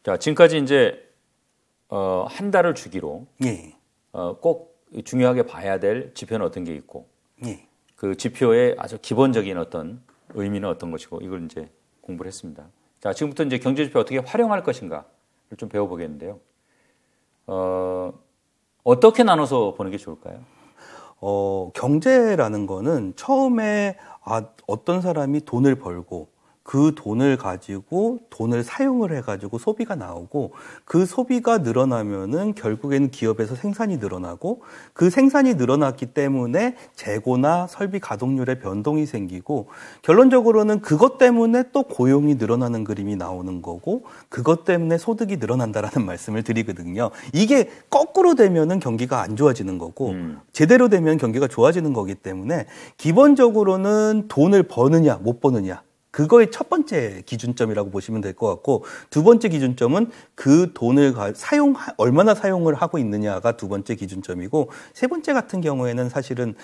자, 지금까지 이제 한 달을 주기로 예. 꼭 중요하게 봐야 될 지표는 어떤 게 있고 예. 그 지표의 아주 기본적인 어떤 의미는 어떤 것이고 이걸 이제 공부를 했습니다. 자, 지금부터 이제 경제 지표 어떻게 활용할 것인가를 좀 배워보겠는데요. 어떻게 나눠서 보는 게 좋을까요? 경제라는 거는 처음에 어떤 사람이 돈을 벌고 그 돈을 가지고 돈을 사용을 해가지고 소비가 나오고 그 소비가 늘어나면은 결국에는 기업에서 생산이 늘어나고 그 생산이 늘어났기 때문에 재고나 설비 가동률의 변동이 생기고 결론적으로는 그것 때문에 또 고용이 늘어나는 그림이 나오는 거고 그것 때문에 소득이 늘어난다라는 말씀을 드리거든요. 이게 거꾸로 되면은 경기가 안 좋아지는 거고 제대로 되면 경기가 좋아지는 거기 때문에 기본적으로는 돈을 버느냐 못 버느냐 그거의 첫 번째 기준점이라고 보시면 될 것 같고 두 번째 기준점은 그 돈을 얼마나 사용을 하고 있느냐가 두 번째 기준점이고 세 번째 같은 경우에는 사실은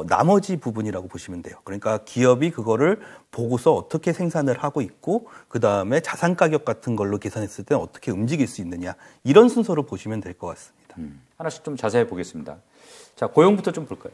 나머지 부분이라고 보시면 돼요. 그러니까 기업이 그거를 보고서 어떻게 생산을 하고 있고 그다음에 자산 가격 같은 걸로 계산했을 때 어떻게 움직일 수 있느냐 이런 순서로 보시면 될 것 같습니다. 하나씩 좀 자세히 보겠습니다. 자, 고용부터 좀 볼까요?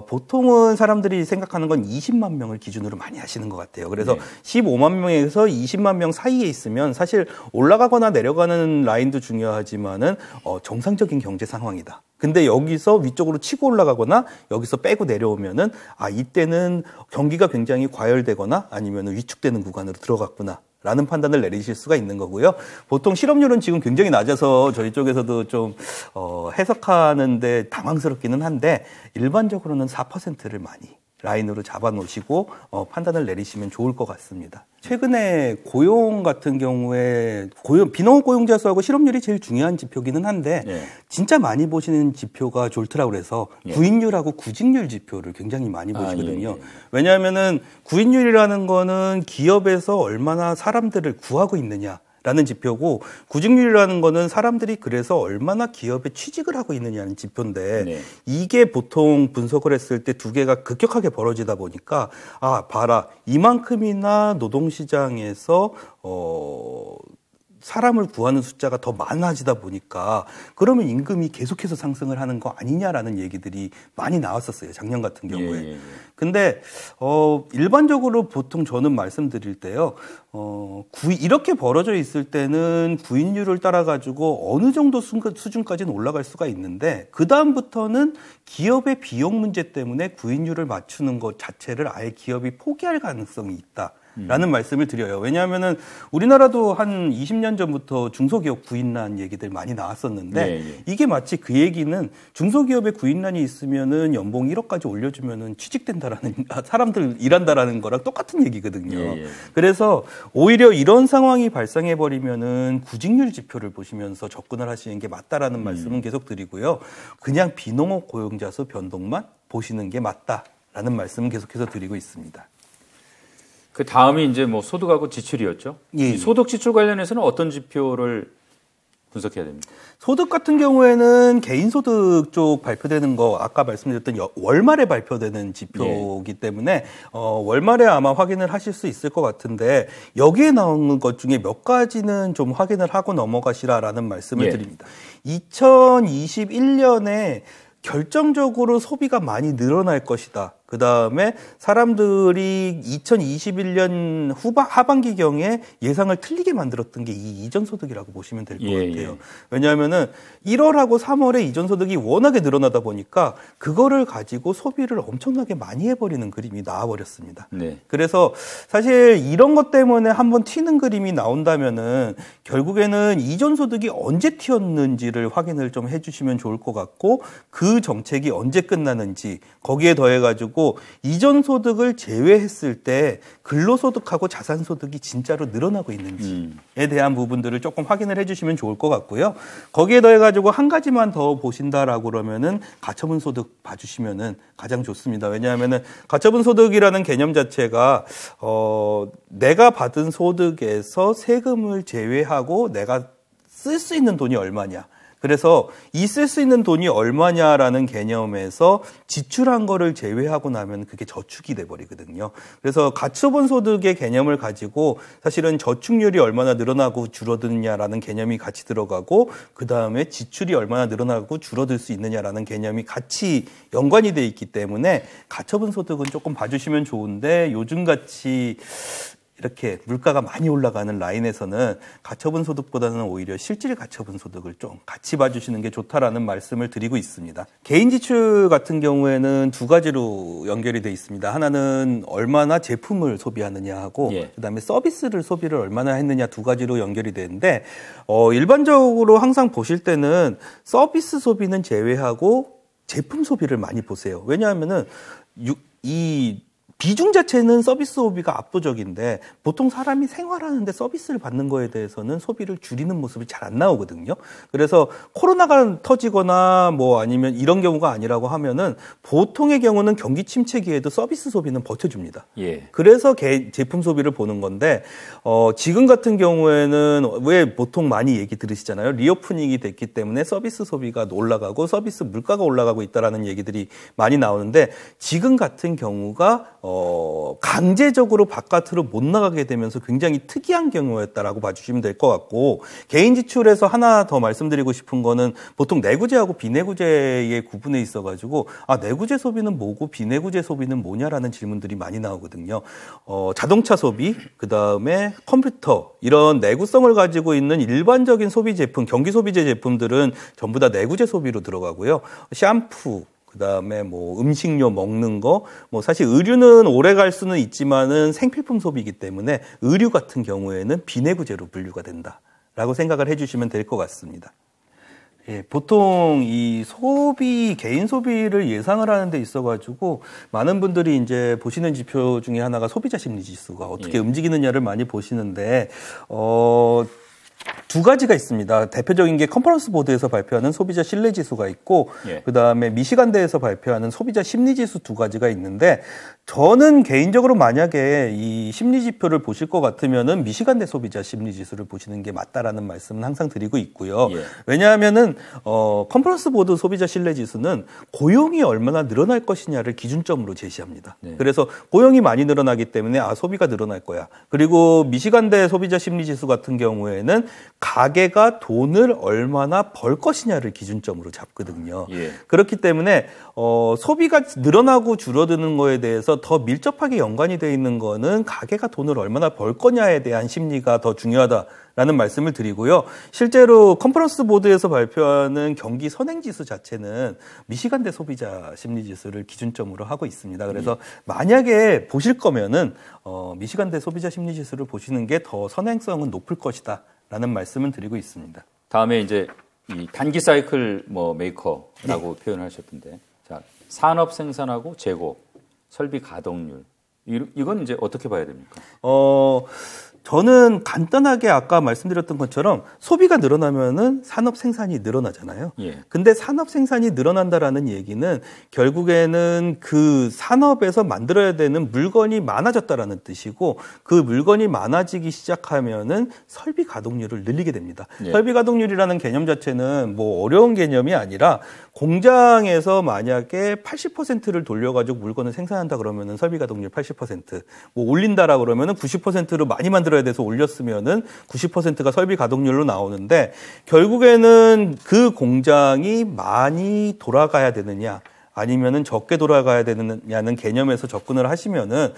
보통은 사람들이 생각하는 건 20만 명을 기준으로 많이 하시는 것 같아요. 그래서 15만 명에서 20만 명 사이에 있으면 사실 올라가거나 내려가는 라인도 중요하지만은 정상적인 경제 상황이다. 근데 여기서 위쪽으로 치고 올라가거나 여기서 빼고 내려오면은 이때는 경기가 굉장히 과열되거나 아니면 위축되는 구간으로 들어갔구나. 라는 판단을 내리실 수가 있는 거고요. 보통 실업률은 지금 굉장히 낮아서 저희 쪽에서도 좀 해석하는데 당황스럽기는 한데 일반적으로는 4%를 많이 라인으로 잡아놓으시고 판단을 내리시면 좋을 것 같습니다. 최근에 고용 같은 경우에 비농업 고용자 수하고 실업률이 제일 중요한 지표기는 한데 진짜 많이 보시는 지표가 좋더라고 그래서 구인율하고 구직률 지표를 굉장히 많이 보시거든요. 왜냐하면은 구인율이라는 거는 기업에서 얼마나 사람들을 구하고 있느냐. 라는 지표고 구직률이라는 거는 사람들이 그래서 얼마나 기업에 취직을 하고 있느냐는 지표인데 이게 보통 분석을 했을 때 두 개가 급격하게 벌어지다 보니까 봐라 이만큼이나 노동시장에서 사람을 구하는 숫자가 더 많아지다 보니까 그러면 임금이 계속해서 상승을 하는 거 아니냐라는 얘기들이 많이 나왔었어요. 작년 같은 경우에. 근데 일반적으로 보통 저는 말씀드릴 때요. 이렇게 벌어져 있을 때는 구인율을 따라 가지고 어느 정도 수준까지는 올라갈 수가 있는데 그다음부터는 기업의 비용 문제 때문에 구인율을 맞추는 것 자체를 아예 기업이 포기할 가능성이 있다. 라는 말씀을 드려요. 왜냐하면은 우리나라도 한 20년 전부터 중소기업 구인난 얘기들 많이 나왔었는데 이게 마치 그 얘기는 중소기업에 구인난이 있으면은 연봉 1억까지 올려주면은 취직된다라는 사람들 일한다라는 거랑 똑같은 얘기거든요. 그래서 오히려 이런 상황이 발생해 버리면은 구직률 지표를 보시면서 접근을 하시는 게 맞다라는 말씀은 계속 드리고요. 그냥 비농업 고용자 수 변동만 보시는 게 맞다라는 말씀은 계속해서 드리고 있습니다. 그 다음이 이제 뭐 소득하고 지출이었죠. 이 소득 지출 관련해서는 어떤 지표를 분석해야 됩니까? 소득 같은 경우에는 개인소득 쪽 발표되는 거 아까 말씀드렸던 월말에 발표되는 지표이기 때문에 월말에 아마 확인을 하실 수 있을 것 같은데 여기에 나오는 것 중에 몇 가지는 좀 확인을 하고 넘어가시라라는 말씀을 드립니다. 2021년에 결정적으로 소비가 많이 늘어날 것이다. 그 다음에 사람들이 2021년 하반기경에 예상을 틀리게 만들었던 게 이 이전소득이라고 보시면 될 것 같아요. 왜냐하면은 1월하고 3월에 이전소득이 워낙에 늘어나다 보니까 그거를 가지고 소비를 엄청나게 많이 해버리는 그림이 나와버렸습니다. 그래서 사실 이런 것 때문에 한번 튀는 그림이 나온다면은 결국에는 이전소득이 언제 튀었는지를 확인을 좀 해주시면 좋을 것 같고 그 정책이 언제 끝나는지 거기에 더해가지고 이전 소득을 제외했을 때 근로소득하고 자산소득이 진짜로 늘어나고 있는지에 대한 부분들을 조금 확인을 해주시면 좋을 것 같고요. 거기에 더해가지고 한 가지만 더 보신다라고 그러면은 가처분 소득 봐주시면은 가장 좋습니다. 왜냐하면은 가처분 소득이라는 개념 자체가 내가 받은 소득에서 세금을 제외하고 내가 쓸 수 있는 돈이 얼마냐. 그래서 있을 수 있는 돈이 얼마냐라는 개념에서 지출한 거를 제외하고 나면 그게 저축이 돼버리거든요. 그래서 가처분 소득의 개념을 가지고 사실은 저축률이 얼마나 늘어나고 줄어드느냐라는 개념이 같이 들어가고 그 다음에 지출이 얼마나 늘어나고 줄어들 수 있느냐라는 개념이 같이 연관이 돼 있기 때문에 가처분 소득은 조금 봐주시면 좋은데 요즘같이 이렇게 물가가 많이 올라가는 라인에서는 가처분 소득보다는 오히려 실질 가처분 소득을 좀 같이 봐주시는 게 좋다라는 말씀을 드리고 있습니다. 개인 지출 같은 경우에는 두 가지로 연결이 돼 있습니다. 하나는 얼마나 제품을 소비하느냐 하고 그다음에 서비스를 소비를 얼마나 했느냐 두 가지로 연결이 되는데 일반적으로 항상 보실 때는 서비스 소비는 제외하고 제품 소비를 많이 보세요. 왜냐하면은 이 비중 자체는 서비스 소비가 압도적인데 보통 사람이 생활하는데 서비스를 받는 거에 대해서는 소비를 줄이는 모습이 잘 안 나오거든요. 그래서 코로나가 터지거나 뭐 아니면 이런 경우가 아니라고 하면은 보통의 경우는 경기 침체기에도 서비스 소비는 버텨줍니다. 그래서 제품 소비를 보는 건데 지금 같은 경우에는 왜 보통 많이 얘기 들으시잖아요. 리오프닝이 됐기 때문에 서비스 소비가 올라가고 서비스 물가가 올라가고 있다라는 얘기들이 많이 나오는데 지금 같은 경우가 강제적으로 바깥으로 못 나가게 되면서 굉장히 특이한 경우였다라고 봐주시면 될 것 같고 개인 지출에서 하나 더 말씀드리고 싶은 거는 보통 내구재하고 비내구재의 구분에 있어가지고 내구재 소비는 뭐고 비내구재 소비는 뭐냐라는 질문들이 많이 나오거든요. 자동차 소비, 그 다음에 컴퓨터 이런 내구성을 가지고 있는 일반적인 소비 제품, 경기 소비재 제품들은 전부 다 내구재 소비로 들어가고요. 샴푸 그다음에 뭐 음식료 먹는 거, 뭐 사실 의류는 오래 갈 수는 있지만은 생필품 소비이기 때문에 의류 같은 경우에는 비내구재로 분류가 된다라고 생각을 해주시면 될 것 같습니다. 보통 이 소비, 개인 소비를 예상을 하는 데 있어가지고 많은 분들이 이제 보시는 지표 중에 하나가 소비자 심리 지수가 어떻게 움직이느냐를 많이 보시는데, 두 가지가 있습니다. 대표적인 게 컨퍼런스 보드에서 발표하는 소비자 신뢰 지수가 있고 그다음에 미시간대에서 발표하는 소비자 심리 지수 두 가지가 있는데 저는 개인적으로 만약에 이 심리 지표를 보실 것 같으면은 미시간대 소비자 심리 지수를 보시는 게 맞다라는 말씀은 항상 드리고 있고요. 왜냐하면은 컨퍼런스 보드 소비자 신뢰 지수는 고용이 얼마나 늘어날 것이냐를 기준점으로 제시합니다. 그래서 고용이 많이 늘어나기 때문에 소비가 늘어날 거야. 그리고 미시간대 소비자 심리 지수 같은 경우에는 가게가 돈을 얼마나 벌 것이냐를 기준점으로 잡거든요. 그렇기 때문에 소비가 늘어나고 줄어드는 거에 대해서 더 밀접하게 연관이 되어 있는 거는 가게가 돈을 얼마나 벌 거냐에 대한 심리가 더 중요하다라는 말씀을 드리고요. 실제로 컨퍼런스 보드에서 발표하는 경기 선행지수 자체는 미시간대 소비자 심리지수를 기준점으로 하고 있습니다. 그래서 만약에 보실 거면은 미시간대 소비자 심리지수를 보시는 게 더 선행성은 높을 것이다. 라는 말씀을 드리고 있습니다. 다음에 이제 이 단기 사이클 메이커라고 표현하셨던데, 자, 산업 생산하고 재고, 설비 가동률, 이건 이제 어떻게 봐야 됩니까? 저는 간단하게 아까 말씀드렸던 것처럼 소비가 늘어나면은 산업 생산이 늘어나잖아요. 근데 산업 생산이 늘어난다라는 얘기는 결국에는 그 산업에서 만들어야 되는 물건이 많아졌다라는 뜻이고 그 물건이 많아지기 시작하면은 설비 가동률을 늘리게 됩니다. 설비 가동률이라는 개념 자체는 뭐 어려운 개념이 아니라 공장에서 만약에 80%를 돌려가지고 물건을 생산한다 그러면은 설비 가동률 80%, 뭐 올린다라 그러면은 90%로 많이 만들어야 돼서 올렸으면은 90%가 설비 가동률로 나오는데 결국에는 그 공장이 많이 돌아가야 되느냐 아니면은 적게 돌아가야 되느냐는 개념에서 접근을 하시면은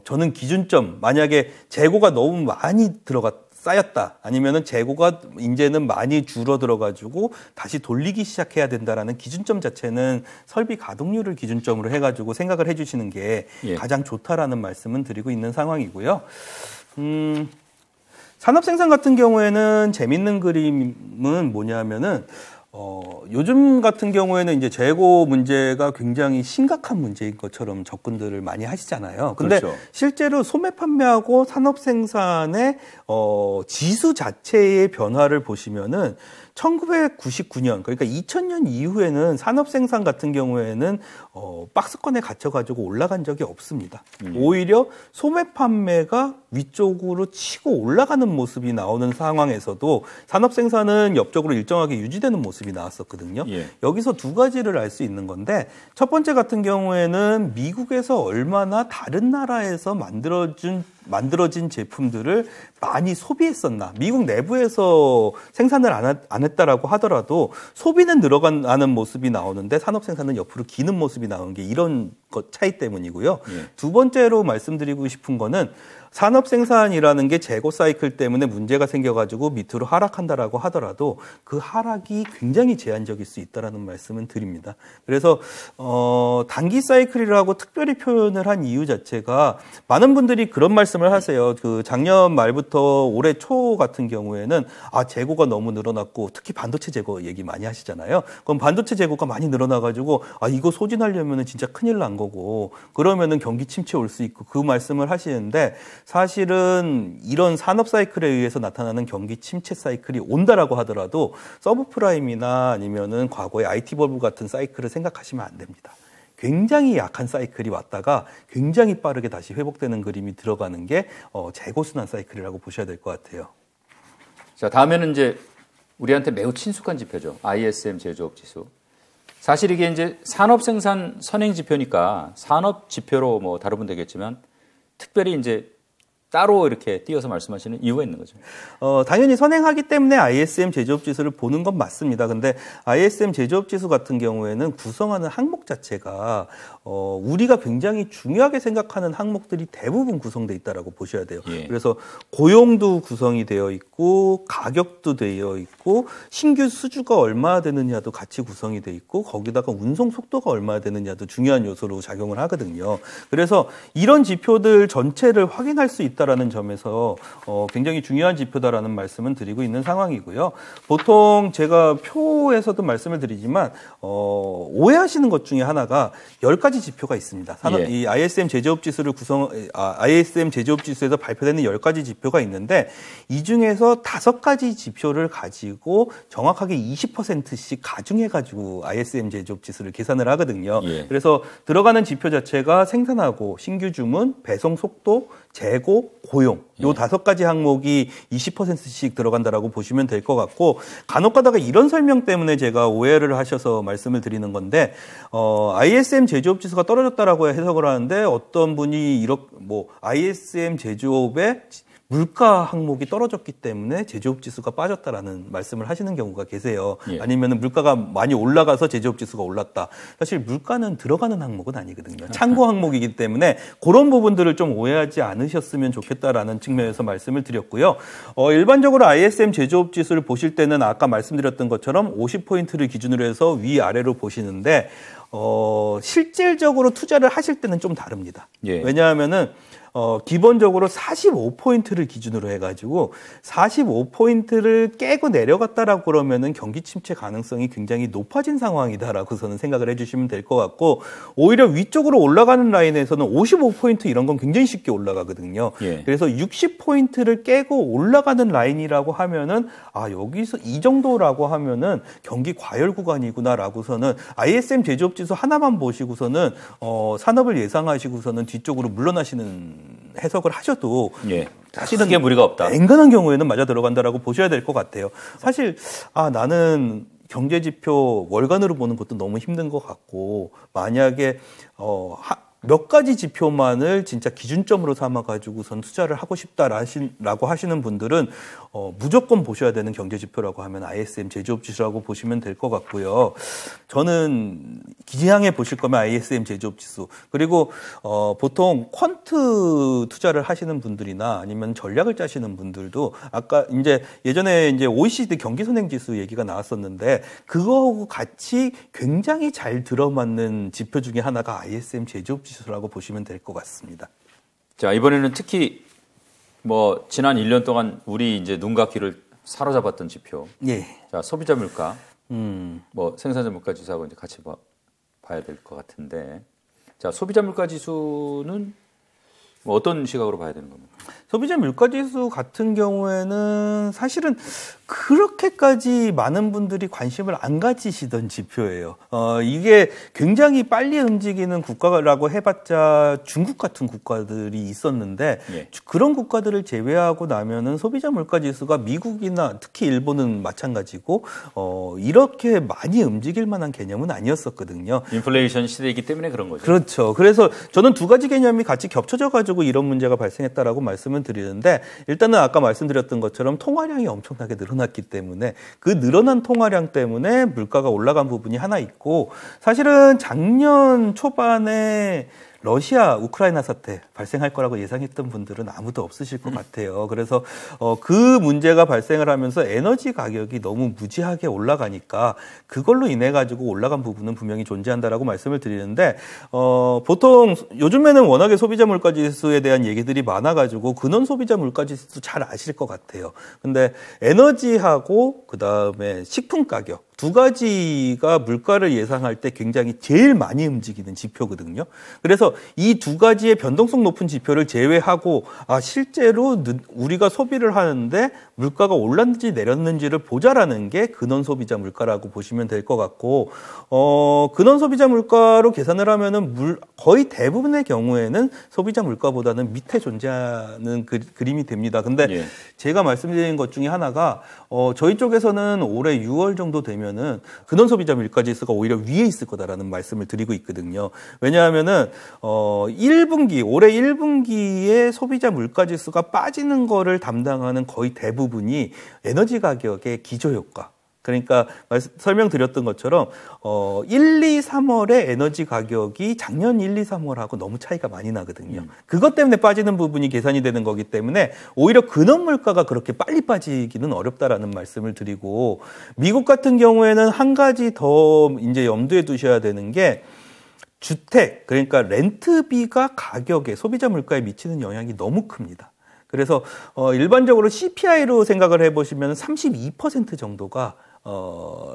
저는 기준점 만약에 재고가 너무 많이 쌓였다. 아니면은 재고가 이제는 많이 줄어들어가지고 다시 돌리기 시작해야 된다라는 기준점 자체는 설비 가동률을 기준점으로 해가지고 생각을 해주시는 게 가장 좋다라는 말씀은 드리고 있는 상황이고요. 산업 생산 같은 경우에는 재밌는 그림은 뭐냐면은 요즘 같은 경우에는 이제 재고 문제가 굉장히 심각한 문제인 것처럼 접근들을 많이 하시잖아요. 근데 그렇죠. 실제로 소매 판매하고 산업 생산의 지수 자체의 변화를 보시면은 1999년 그러니까 2000년 이후에는 산업 생산 같은 경우에는 박스권에 갇혀가지고 올라간 적이 없습니다. 오히려 소매 판매가 위쪽으로 치고 올라가는 모습이 나오는 상황에서도 산업 생산은 옆쪽으로 일정하게 유지되는 모습이 나왔었거든요. 예. 여기서 두 가지를 알 수 있는 건데 첫 번째 같은 경우에는 미국에서 얼마나 다른 나라에서 만들어진 제품들을 많이 소비했었나. 미국 내부에서 생산을 안 했다라고 하더라도 소비는 늘어가는 모습이 나오는데 산업 생산은 옆으로 기는 모습이 나오는 게 이런 것 차이 때문이고요. 예. 두 번째로 말씀드리고 싶은 거는 산업 생산이라는 게 재고 사이클 때문에 문제가 생겨가지고 밑으로 하락한다라고 하더라도 그 하락이 굉장히 제한적일 수 있다라는 말씀은 드립니다. 그래서 단기 사이클이라고 특별히 표현을 한 이유 자체가 많은 분들이 그런 말씀을 하세요. 그 작년 말부터 올해 초 같은 경우에는 재고가 너무 늘어났고 특히 반도체 재고 얘기 많이 하시잖아요. 그럼 반도체 재고가 많이 늘어나가지고 이거 소진하려면은 진짜 큰일 난 거고 그러면은 경기 침체 올 수 있고 그 말씀을 하시는데. 사실은 이런 산업 사이클에 의해서 나타나는 경기 침체 사이클이 온다라고 하더라도 서브프라임이나 아니면은 과거의 IT 버블 같은 사이클을 생각하시면 안 됩니다. 굉장히 약한 사이클이 왔다가 굉장히 빠르게 다시 회복되는 그림이 들어가는 게 재고순환 사이클이라고 보셔야 될 것 같아요. 자, 다음에는 이제 우리한테 매우 친숙한 지표죠. ISM 제조업 지수. 사실 이게 이제 산업 생산 선행 지표니까 산업 지표로 뭐 다루면 되겠지만 특별히 이제 따로 이렇게 띄어서 말씀하시는 이유가 있는 거죠. 당연히 선행하기 때문에 ISM 제조업 지수를 보는 건 맞습니다. 근데 ISM 제조업 지수 같은 경우에는 구성하는 항목 자체가 우리가 굉장히 중요하게 생각하는 항목들이 대부분 구성되어 있다라고 보셔야 돼요. 예. 그래서 고용도 구성이 되어 있고 가격도 되어 있고 신규 수주가 얼마나 되느냐도 같이 구성이 되어 있고 거기다가 운송 속도가 얼마나 되느냐도 중요한 요소로 작용을 하거든요. 그래서 이런 지표들 전체를 확인할 수 있다라는 점에서 굉장히 중요한 지표다라는 말씀은 드리고 있는 상황이고요. 보통 제가 표에서도 말씀을 드리지만 오해하시는 것 중에 하나가 10가지 지표가 있습니다. 예. 이 ISM 제조업 지수를 ISM 제조업 지수에서 발표되는 10가지 지표가 있는데 이 중에서 5가지 지표를 가지고 정확하게 20%씩 가중해 가지고 ISM 제조업 지수를 계산을 하거든요. 예. 그래서 들어가는 지표 자체가 생산하고 신규 주문, 배송 속도, 재고, 고용 요 5가지 항목이 20%씩 들어간다라고 보시면 될 것 같고 간혹 가다가 이런 설명 때문에 제가 오해를 하셔서 말씀을 드리는 건데 ISM 제조업 지수가 떨어졌다라고 해석을 하는데 어떤 분이 이렇게 ISM 제조업의 물가 항목이 떨어졌기 때문에 제조업 지수가 빠졌다라는 말씀을 하시는 경우가 계세요. 예. 아니면은 물가가 많이 올라가서 제조업 지수가 올랐다. 사실 물가는 들어가는 항목은 아니거든요. 참고 항목이기 때문에 그런 부분들을 좀 오해하지 않으셨으면 좋겠다라는 측면에서 말씀을 드렸고요. 일반적으로 ISM 제조업 지수를 보실 때는 아까 말씀드렸던 것처럼 50포인트를 기준으로 해서 위아래로 보시는데 실질적으로 투자를 하실 때는 좀 다릅니다. 예. 왜냐하면은 기본적으로 45포인트를 기준으로 해가지고 45포인트를 깨고 내려갔다라고 그러면은 경기 침체 가능성이 굉장히 높아진 상황이다라고 저는 생각을 해주시면 될 것 같고 오히려 위쪽으로 올라가는 라인에서는 55포인트 이런 건 굉장히 쉽게 올라가거든요. 예. 그래서 60포인트를 깨고 올라가는 라인이라고 하면은 여기서 이 정도라고 하면은 경기 과열 구간이구나라고서는 ISM 제조업 지수 하나만 보시고서는 산업을 예상하시고서는 뒤쪽으로 물러나시는 해석을 하셔도 예. 사실은 크게 무리가 없다. 앵간한 경우에는 맞아 들어간다라고 보셔야 될 것 같아요. 사실 나는 경제지표 월간으로 보는 것도 너무 힘든 것 같고 만약에 몇 가지 지표만을 진짜 기준점으로 삼아가지고선 투자를 하고 싶다라고 하시는 분들은 무조건 보셔야 되는 경제지표라고 하면 ISM 제조업 지수라고 보시면 될 것 같고요. 저는 기지향에 보실 거면 ISM 제조업 지수 그리고 보통 퀀트 투자를 하시는 분들이나 아니면 전략을 짜시는 분들도 아까 예전에 OECD 경기 선행 지수 얘기가 나왔었는데 그거하고 같이 굉장히 잘 들어맞는 지표 중에 하나가 ISM 제조업 지수라고 보시면 될 것 같습니다. 자, 이번에는 특히 지난 1년 동안 우리 눈과 귀를 사로잡았던 지표. 예. 자, 소비자 물가. 생산자 물가 지수하고 이제 같이 봐야 될 것 같은데. 자, 소비자 물가 지수는 어떤 시각으로 봐야 되는 겁니까? 소비자 물가지수 같은 경우에는 사실은 그렇게까지 많은 분들이 관심을 안 가지시던 지표예요. 이게 굉장히 빨리 움직이는 국가라고 해봤자 중국 같은 국가들이 있었는데 예. 그런 국가들을 제외하고 나면은 소비자 물가지수가 미국이나 특히 일본은 마찬가지고 이렇게 많이 움직일 만한 개념은 아니었었거든요. 인플레이션 시대이기 때문에 그런 거죠. 그렇죠. 그래서 저는 두 가지 개념이 같이 겹쳐져 가지고 이런 문제가 발생했다라고 말씀을 드리는데 일단은 아까 말씀드렸던 것처럼 통화량이 엄청나게 늘어났기 때문에 그 늘어난 통화량 때문에 물가가 올라간 부분이 하나 있고 사실은 작년 초반에 러시아, 우크라이나 사태 발생할 거라고 예상했던 분들은 아무도 없으실 것 같아요. 그래서 그 문제가 발생을 하면서 에너지 가격이 너무 무지하게 올라가니까 그걸로 인해 가지고 올라간 부분은 분명히 존재한다라고 말씀을 드리는데 보통 요즘에는 워낙에 소비자 물가 지수에 대한 얘기들이 많아 가지고 근원 소비자 물가 지수도 잘 아실 것 같아요. 근데 에너지하고 그다음에 식품 가격 두 가지가 물가를 예상할 때 굉장히 제일 많이 움직이는 지표거든요. 그래서 이 두 가지의 변동성 높은 지표를 제외하고 실제로 우리가 소비를 하는데 물가가 올랐는지 내렸는지를 보자라는 게 근원 소비자 물가라고 보시면 될 것 같고 근원 소비자 물가로 계산을 하면은 거의 대부분의 경우에는 소비자 물가보다는 밑에 존재하는 그림이 됩니다. 근데 예. 제가 말씀드린 것 중에 하나가 저희 쪽에서는 올해 6월 정도 되면은 근원 소비자 물가 지수가 오히려 위에 있을 거다라는 말씀을 드리고 있거든요. 왜냐하면은 1분기 올해 1분기에 소비자 물가 지수가 빠지는 거를 담당하는 거의 대부분이 에너지 가격의 기저효과. 그러니까 설명드렸던 것처럼 1, 2, 3월에 에너지 가격이 작년 1, 2, 3월하고 너무 차이가 많이 나거든요. 그것 때문에 빠지는 부분이 계산이 되는 거기 때문에 오히려 근원 물가가 그렇게 빨리 빠지기는 어렵다라는 말씀을 드리고 미국 같은 경우에는 한 가지 더 이제 염두에 두셔야 되는 게 주택 그러니까 렌트비가 가격에 소비자 물가에 미치는 영향이 너무 큽니다. 그래서 일반적으로 CPI로 생각을 해보시면 32% 정도가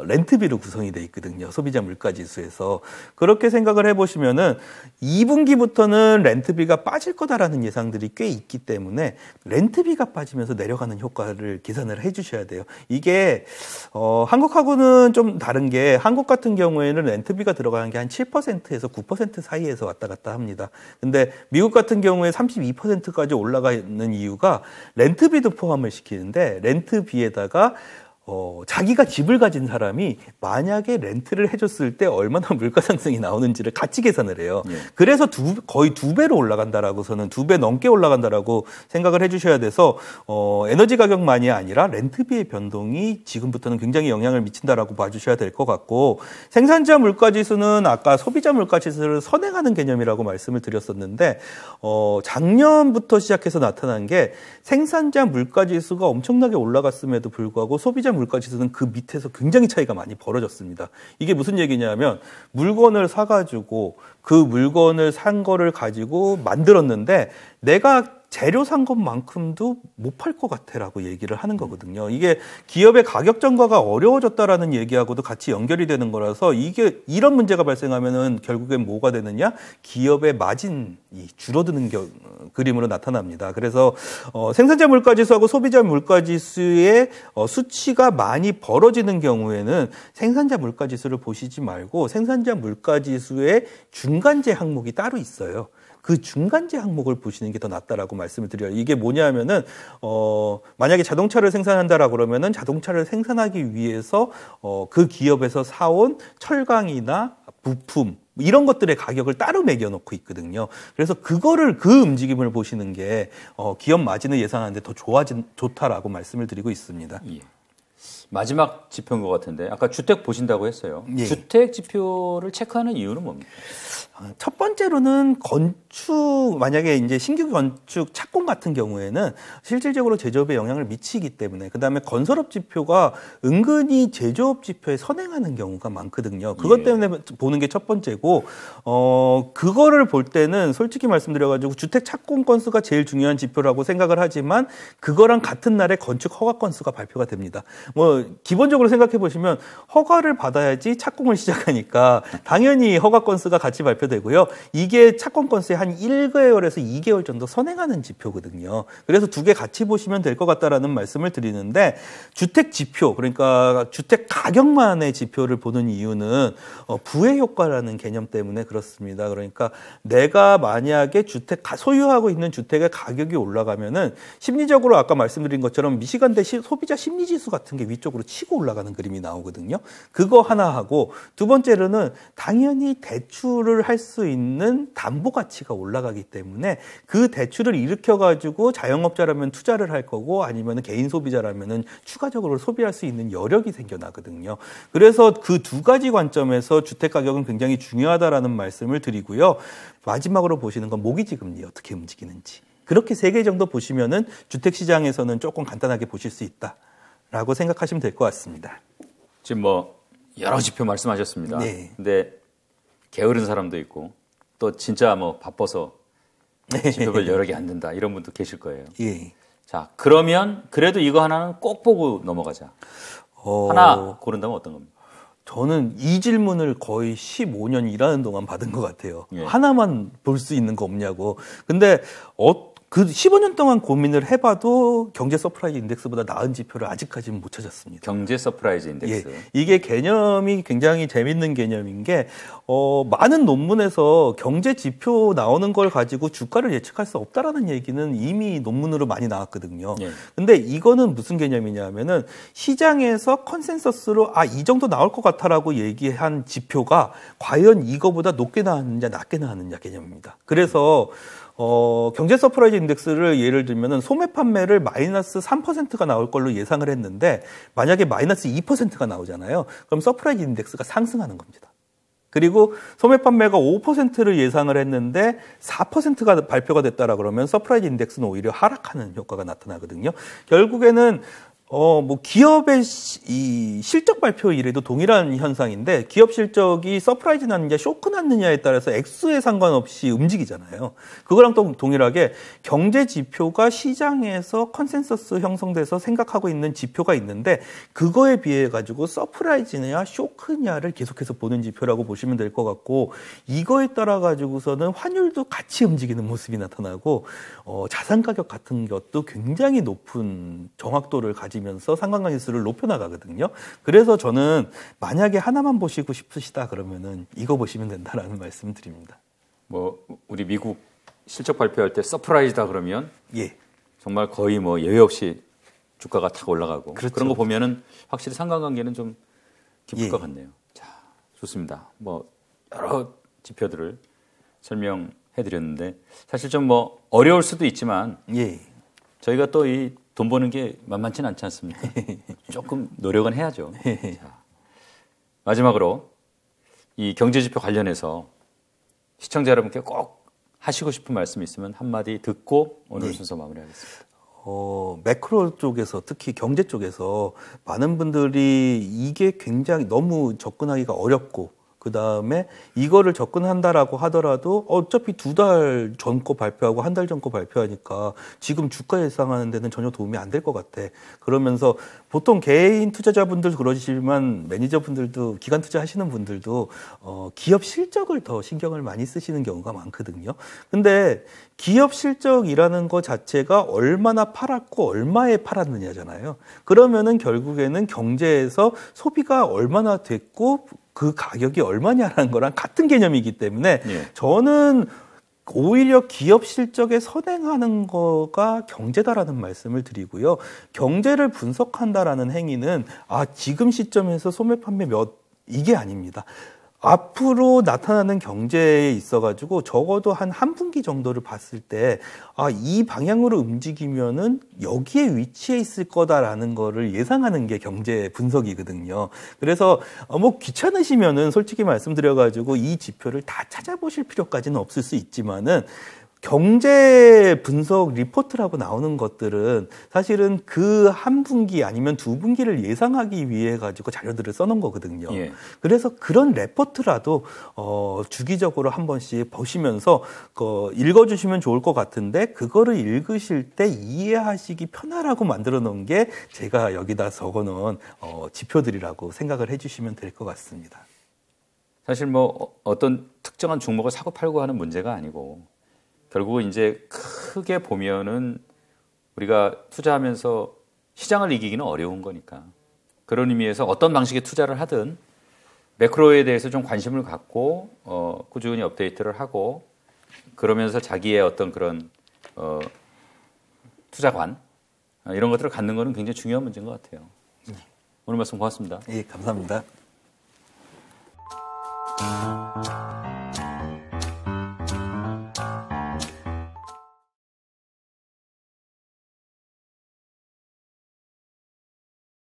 렌트비로 구성이 돼 있거든요. 소비자 물가 지수에서. 그렇게 생각을 해보시면은 2분기부터는 렌트비가 빠질 거다라는 예상들이 꽤 있기 때문에 렌트비가 빠지면서 내려가는 효과를 계산을 해 주셔야 돼요. 이게 한국하고는 좀 다른 게 한국 같은 경우에는 렌트비가 들어가는 게 한 7%에서 9% 사이에서 왔다 갔다 합니다. 근데 미국 같은 경우에 32%까지 올라가는 이유가 렌트비도 포함을 시키는데 렌트비에다가 자기가 집을 가진 사람이 만약에 렌트를 해줬을 때 얼마나 물가 상승이 나오는지를 같이 계산을 해요. 예. 그래서 거의 2배로 올라간다라고서는 2배 넘게 올라간다라고 생각을 해주셔야 돼서 에너지 가격만이 아니라 렌트비의 변동이 지금부터는 굉장히 영향을 미친다라고 봐주셔야 될 것 같고 생산자 물가 지수는 아까 소비자 물가 지수를 선행하는 개념이라고 말씀을 드렸었는데 작년부터 시작해서 나타난 게 생산자 물가 지수가 엄청나게 올라갔음에도 불구하고 소비자 물가 지수는 그 밑에서 굉장히 차이가 많이 벌어졌습니다. 이게 무슨 얘기냐면 물건을 사가지고 그 물건을 산 거를 가지고 만들었는데 내가 재료 산 것만큼도 못 팔 것 같아라고 얘기를 하는 거거든요. 이게 기업의 가격 전가가 어려워졌다라는 얘기하고도 같이 연결이 되는 거라서 이게 이런 문제가 발생하면은 결국엔 뭐가 되느냐? 기업의 마진이 줄어드는 그림으로 나타납니다. 그래서 생산자 물가지수하고 소비자 물가지수의 수치가 많이 벌어지는 경우에는 생산자 물가지수를 보시지 말고 생산자 물가지수의 중간재 항목이 따로 있어요. 그 중간재 항목을 보시는 게 더 낫다라고 말씀을 드려요. 이게 뭐냐면은 만약에 자동차를 생산한다라고 그러면은 자동차를 생산하기 위해서 그 기업에서 사온 철강이나 부품 이런 것들의 가격을 따로 매겨놓고 있거든요. 그래서 그 움직임을 보시는 게 기업 마진을 예상하는데 더 좋다라고 말씀을 드리고 있습니다. 예. 마지막 지표인 것 같은데 아까 주택 보신다고 했어요. 예. 주택 지표를 체크하는 이유는 뭡니까? 첫 번째로는 만약에 이제 신규 건축 착공 같은 경우에는 실질적으로 제조업에 영향을 미치기 때문에 그다음에 건설업 지표가 은근히 제조업 지표에 선행하는 경우가 많거든요. 그것 때문에 보는 게 첫 번째고 그거를 볼 때는 솔직히 말씀드려가지고 주택 착공 건수가 제일 중요한 지표라고 생각을 하지만 그거랑 같은 날에 건축 허가 건수가 발표가 됩니다. 기본적으로 생각해 보시면 허가를 받아야지 착공을 시작하니까 당연히 허가 건수가 같이 발표되고요. 이게 착공 건수의 한 한 1개월에서 2개월 정도 선행하는 지표거든요. 그래서 두 개 같이 보시면 될 것 같다라는 말씀을 드리는데 주택 지표, 그러니까 주택 가격만의 지표를 보는 이유는 부의 효과라는 개념 때문에 그렇습니다. 그러니까 내가 만약에 소유하고 있는 주택의 가격이 올라가면은 심리적으로 아까 말씀드린 것처럼 미시간대 소비자 심리지수 같은 게 위쪽으로 치고 올라가는 그림이 나오거든요. 그거 하나 하고 두 번째로는 당연히 대출을 할 수 있는 담보 가치가 올라가기 때문에 그 대출을 일으켜가지고 자영업자라면 투자를 할 거고 아니면 개인 소비자라면 추가적으로 소비할 수 있는 여력이 생겨나거든요. 그래서 그 두 가지 관점에서 주택 가격은 굉장히 중요하다라는 말씀을 드리고요. 마지막으로 보시는 건 모기지 금리 어떻게 움직이는지. 그렇게 세 개 정도 보시면은 주택 시장에서는 조금 간단하게 보실 수 있다라고 생각하시면 될 것 같습니다. 지금 뭐 여러 지표 말씀하셨습니다. 네. 근데 게으른 사람도 있고 또 진짜 뭐 바빠서 지표별 여러 개 안 된다 이런 분도 계실 거예요. 예. 자, 그러면 그래도 이거 하나는 꼭 보고 넘어가자. 하나 고른다면 어떤 겁니까? 저는 이 질문을 거의 15년 일하는 동안 받은 것 같아요. 예. 하나만 볼 수 있는 거 없냐고. 근데 그 15년 동안 고민을 해봐도 경제 서프라이즈 인덱스보다 나은 지표를 아직까지는 못 찾았습니다. 경제 서프라이즈 인덱스. 예, 이게 개념이 굉장히 재밌는 개념인 게 많은 논문에서 경제 지표 나오는 걸 가지고 주가를 예측할 수 없다라는 얘기는 이미 논문으로 많이 나왔거든요. 예. 근데 이거는 무슨 개념이냐면은 시장에서 컨센서스로 이 정도 나올 것 같아라고 얘기한 지표가 과연 이거보다 높게 나왔느냐 낮게 나왔느냐 개념입니다. 그래서 경제 서프라이즈 인덱스를 예를 들면은 소매 판매를 마이너스 3%가 나올 걸로 예상을 했는데 만약에 마이너스 2%가 나오잖아요. 그럼 서프라이즈 인덱스가 상승하는 겁니다. 그리고 소매 판매가 5%를 예상을 했는데 4%가 발표가 됐다라 그러면 서프라이즈 인덱스는 오히려 하락하는 효과가 나타나거든요. 결국에는 기업의 이 실적 발표 이래도 동일한 현상인데 기업 실적이 서프라이즈 났느냐 쇼크 났느냐에 따라서 액수에 상관없이 움직이잖아요. 그거랑 또 동일하게 경제 지표가 시장에서 컨센서스 형성돼서 생각하고 있는 지표가 있는데 그거에 비해 가지고 서프라이즈냐 쇼크냐를 계속해서 보는 지표라고 보시면 될 것 같고 이거에 따라 가지고서는 환율도 같이 움직이는 모습이 나타나고 자산 가격 같은 것도 굉장히 높은 정확도를 가지면서 상관관계수를 높여나가거든요. 그래서 저는 만약에 하나만 보시고 싶으시다 그러면은 이거 보시면 된다라는 말씀 드립니다. 뭐 우리 미국 실적 발표할 때 서프라이즈다 그러면 예. 정말 거의 뭐 예외 없이 주가가 탁 올라가고 그렇죠. 그런 거 보면은 확실히 상관관계는 좀 깊을 예. 것 같네요. 자, 좋습니다. 뭐 여러 지표들을 설명해 드렸는데 사실 좀 뭐 어려울 수도 있지만 예. 저희가 또 이 돈 버는 게 만만치는 않지 않습니까? 조금 노력은 해야죠. 자, 마지막으로 이 경제지표 관련해서 시청자 여러분께 꼭 하시고 싶은 말씀이 있으면 한마디 듣고 오늘 순서 마무리하겠습니다. 매크로 쪽에서 특히 경제 쪽에서 많은 분들이 이게 굉장히 너무 접근하기가 어렵고 그 다음에 이거를 접근한다라고 하더라도 어차피 2달 전 거 발표하고 한 달 전 거 발표하니까 지금 주가 예상하는 데는 전혀 도움이 안 될 것 같아. 그러면서 보통 개인 투자자분들도 그러시지만 매니저분들도 기관 투자하시는 분들도 기업 실적을 더 신경을 많이 쓰시는 경우가 많거든요. 근데 기업 실적이라는 것 자체가 얼마나 팔았고 얼마에 팔았느냐잖아요. 그러면은 결국에는 경제에서 소비가 얼마나 됐고 그 가격이 얼마냐라는 거랑 같은 개념이기 때문에 예. 저는 오히려 기업 실적에 선행하는 거가 경제다라는 말씀을 드리고요. 경제를 분석한다라는 행위는 지금 시점에서 소매 판매 이게 아닙니다. 앞으로 나타나는 경제에 있어가지고 적어도 한 분기 정도를 봤을 때, 이 방향으로 움직이면은 여기에 위치해 있을 거다라는 거를 예상하는 게 경제 분석이거든요. 그래서 귀찮으시면은 솔직히 말씀드려가지고 이 지표를 다 찾아보실 필요까지는 없을 수 있지만은 경제 분석 리포트라고 나오는 것들은 사실은 그 한 분기 아니면 두 분기를 예상하기 위해 가지고 자료들을 써놓은 거거든요. 예. 그래서 그런 레포트라도 주기적으로 한 번씩 보시면서 읽어주시면 좋을 것 같은데 그거를 읽으실 때 이해하시기 편하라고 만들어 놓은 게 제가 여기다 적어놓은 지표들이라고 생각을 해주시면 될 것 같습니다. 사실 뭐 어떤 특정한 종목을 사고 팔고 하는 문제가 아니고 결국은 이제 크게 보면은 우리가 투자하면서 시장을 이기기는 어려운 거니까 그런 의미에서 어떤 방식의 투자를 하든 매크로에 대해서 좀 관심을 갖고 꾸준히 업데이트를 하고 그러면서 자기의 어떤 그런 투자관 이런 것들을 갖는 거는 굉장히 중요한 문제인 것 같아요. 오늘 말씀 고맙습니다. 예, 감사합니다.